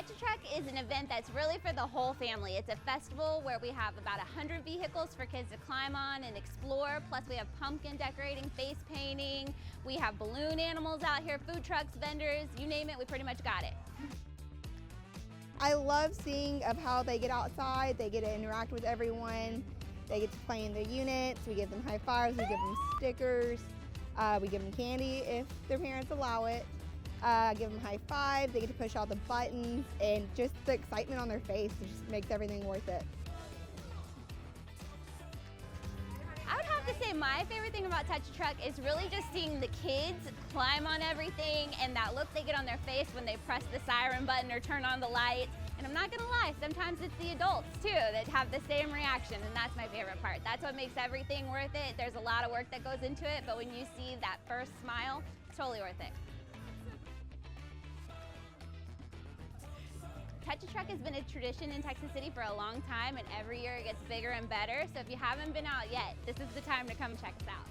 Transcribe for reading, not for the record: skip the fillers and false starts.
Touch a Truck is an event that's really for the whole family. It's a festival where we have about 100 vehicles for kids to climb on and explore. Plus we have pumpkin decorating, face painting. We have balloon animals out here, food trucks, vendors, you name it, we pretty much got it. I love seeing of how they get outside, they get to interact with everyone, they get to play in their units, we give them high fives, we give them stickers, we give them candy if their parents allow it. Give them high five, they get to push all the buttons, and just the excitement on their face just makes everything worth it. I would have to say my favorite thing about Touch a Truck is really just seeing the kids climb on everything and that look they get on their face when they press the siren button or turn on the lights. And I'm not gonna lie, sometimes it's the adults too that have the same reaction, and that's my favorite part. That's what makes everything worth it. There's a lot of work that goes into it, but when you see that first smile, it's totally worth it. Touch a Truck has been a tradition in Texas City for a long time, and every year it gets bigger and better. So if you haven't been out yet, this is the time to come check us out.